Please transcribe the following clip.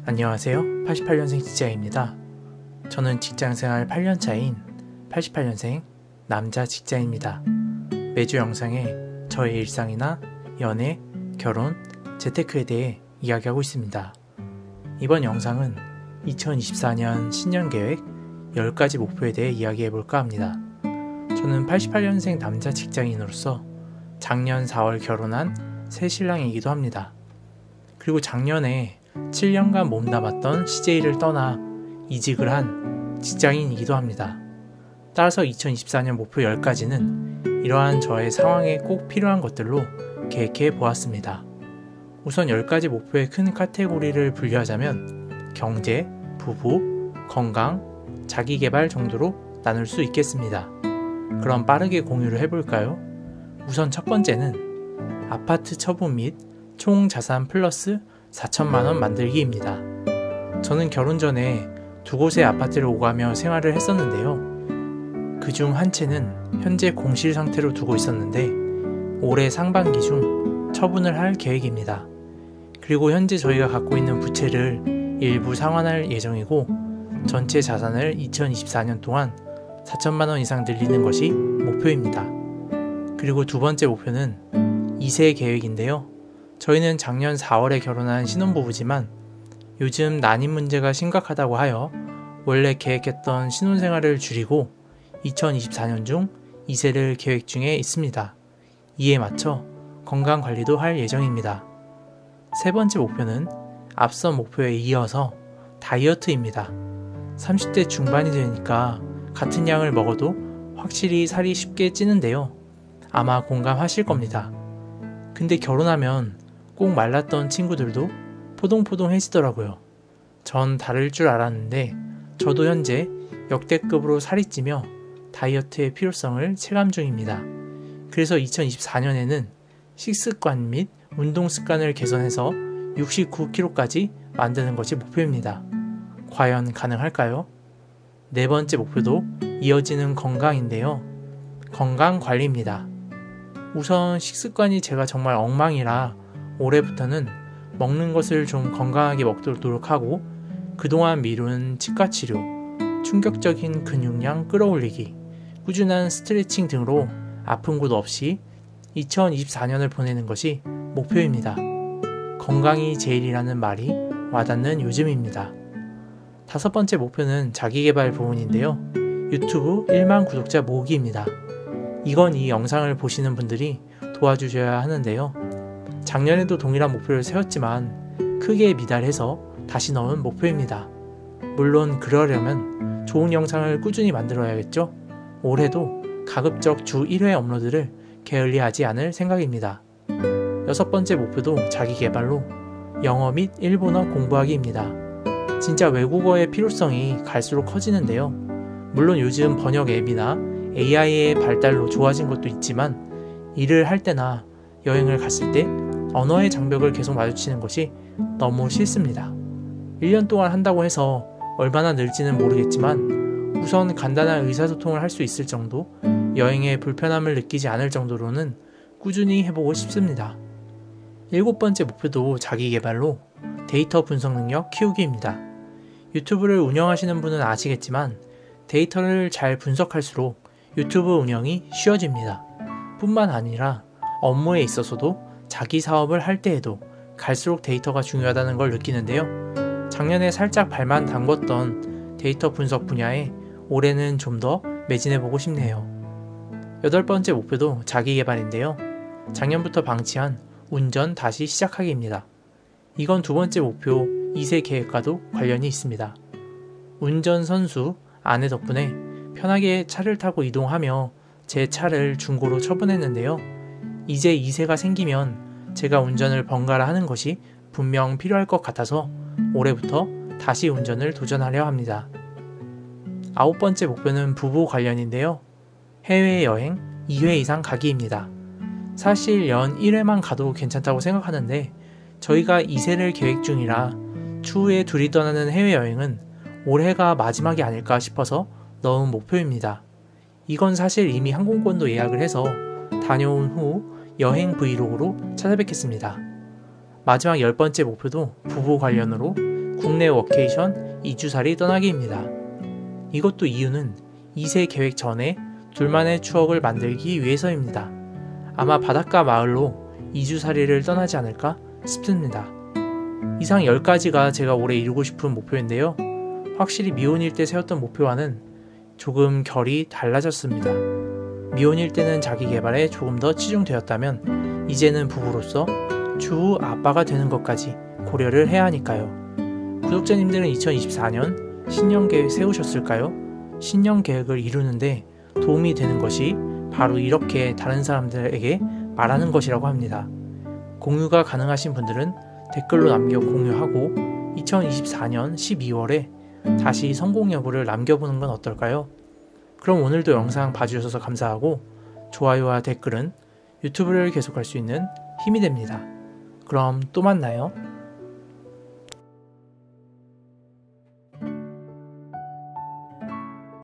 안녕하세요. 88년생 직장입니다. 저는 직장생활 8년차인 88년생 남자 직장입니다. 매주 영상에 저의 일상이나 연애, 결혼, 재테크에 대해 이야기하고 있습니다. 이번 영상은 2024년 신년계획 10가지 목표에 대해 이야기해볼까 합니다. 저는 88년생 남자 직장인으로서 작년 4월 결혼한 새 신랑이기도 합니다. 그리고 작년에 7년간 몸담았던 CJ를 떠나 이직을 한 직장인이기도 합니다. 따라서 2024년 목표 10가지는 이러한 저의 상황에 꼭 필요한 것들로 계획해 보았습니다. 우선 10가지 목표의 큰 카테고리를 분류하자면 경제, 부부, 건강, 자기개발 정도로 나눌 수 있겠습니다. 그럼 빠르게 공유를 해볼까요? 우선 첫 번째는 아파트 처분 및 총 자산 플러스 4천만원 만들기입니다. 저는 결혼 전에 두 곳의 아파트를 오가며 생활을 했었는데요. 그중 한 채는 현재 공실 상태로 두고 있었는데 올해 상반기 중 처분을 할 계획입니다. 그리고 현재 저희가 갖고 있는 부채를 일부 상환할 예정이고 전체 자산을 2024년 동안 4천만원 이상 늘리는 것이 목표입니다. 그리고 두 번째 목표는 2세 계획인데요. 저희는 작년 4월에 결혼한 신혼부부지만 요즘 난임 문제가 심각하다고 하여 원래 계획했던 신혼생활을 줄이고 2024년 중 2세를 계획 중에 있습니다. 이에 맞춰 건강관리도 할 예정입니다. 세 번째 목표는 앞선 목표에 이어서 다이어트입니다. 30대 중반이 되니까 같은 양을 먹어도 확실히 살이 쉽게 찌는데요. 아마 공감하실 겁니다. 근데 결혼하면 꼭 말랐던 친구들도 포동포동해지더라고요. 전 다를 줄 알았는데 저도 현재 역대급으로 살이 찌며 다이어트의 필요성을 체감 중입니다. 그래서 2024년에는 식습관 및 운동 습관을 개선해서 69kg까지 만드는 것이 목표입니다. 과연 가능할까요? 네 번째 목표도 이어지는 건강인데요. 건강관리입니다. 우선 식습관이 제가 정말 엉망이라 올해부터는 먹는 것을 좀 건강하게 먹도록 노력하고 그동안 미룬 치과치료, 충격적인 근육량 끌어올리기, 꾸준한 스트레칭 등으로 아픈 곳 없이 2024년을 보내는 것이 목표입니다. 건강이 제일이라는 말이 와닿는 요즘입니다. 다섯 번째 목표는 자기개발 부분인데요. 유튜브 1만 구독자 모으기입니다. 이건 이 영상을 보시는 분들이 도와주셔야 하는데요. 작년에도 동일한 목표를 세웠지만 크게 미달해서 다시 넣은 목표입니다. 물론 그러려면 좋은 영상을 꾸준히 만들어야겠죠? 올해도 가급적 주 1회 업로드를 게을리하지 않을 생각입니다. 여섯 번째 목표도 자기개발로 영어 및 일본어 공부하기입니다. 진짜 외국어의 필요성이 갈수록 커지는데요. 물론 요즘 번역 앱이나 AI의 발달로 좋아진 것도 있지만 일을 할 때나 여행을 갔을 때 언어의 장벽을 계속 마주치는 것이 너무 싫습니다. 1년 동안 한다고 해서 얼마나 늘지는 모르겠지만 우선 간단한 의사소통을 할 수 있을 정도, 여행에 불편함을 느끼지 않을 정도로는 꾸준히 해보고 싶습니다. 일곱 번째 목표도 자기개발로 데이터 분석 능력 키우기입니다. 유튜브를 운영하시는 분은 아시겠지만 데이터를 잘 분석할수록 유튜브 운영이 쉬워집니다. 뿐만 아니라 업무에 있어서도 자기 사업을 할 때에도 갈수록 데이터가 중요하다는 걸 느끼는데요. 작년에 살짝 발만 담궜던 데이터 분석 분야에 올해는 좀 더 매진해보고 싶네요. 여덟 번째 목표도 자기개발인데요. 작년부터 방치한 운전 다시 시작하기입니다. 이건 두 번째 목표 2세 계획과도 관련이 있습니다. 운전선수 아내 덕분에 편하게 차를 타고 이동하며 제 차를 중고로 처분했는데요. 이제 2세가 생기면 제가 운전을 번갈아 하는 것이 분명 필요할 것 같아서 올해부터 다시 운전을 도전하려 합니다. 아홉 번째 목표는 부부 관련인데요. 해외여행 2회 이상 가기입니다. 사실 연 1회만 가도 괜찮다고 생각하는데 저희가 2세를 계획 중이라 추후에 둘이 떠나는 해외여행은 올해가 마지막이 아닐까 싶어서 넣은 목표입니다. 이건 사실 이미 항공권도 예약을 해서 다녀온 후 여행 브이로그로 찾아뵙겠습니다. 마지막 10번째 목표도 부부 관련으로 국내 워케이션 2주살이 떠나기입니다. 이것도 이유는 2세 계획 전에 둘만의 추억을 만들기 위해서입니다. 아마 바닷가 마을로 2주살이를 떠나지 않을까 싶습니다. 이상 10가지가 제가 올해 이루고 싶은 목표인데요. 확실히 미혼일 때 세웠던 목표와는 조금 결이 달라졌습니다. 미혼일 때는 자기 개발에 조금 더 치중되었다면 이제는 부부로서 추후 아빠가 되는 것까지 고려를 해야 하니까요. 구독자님들은 2024년 신년 계획 세우셨을까요? 신년 계획을 이루는데 도움이 되는 것이 바로 이렇게 다른 사람들에게 말하는 것이라고 합니다. 공유가 가능하신 분들은 댓글로 남겨 공유하고 2024년 12월에 다시 성공 여부를 남겨보는 건 어떨까요? 그럼 오늘도 영상 봐주셔서 감사하고 좋아요와 댓글은 유튜브를 계속할 수 있는 힘이 됩니다. 그럼 또 만나요.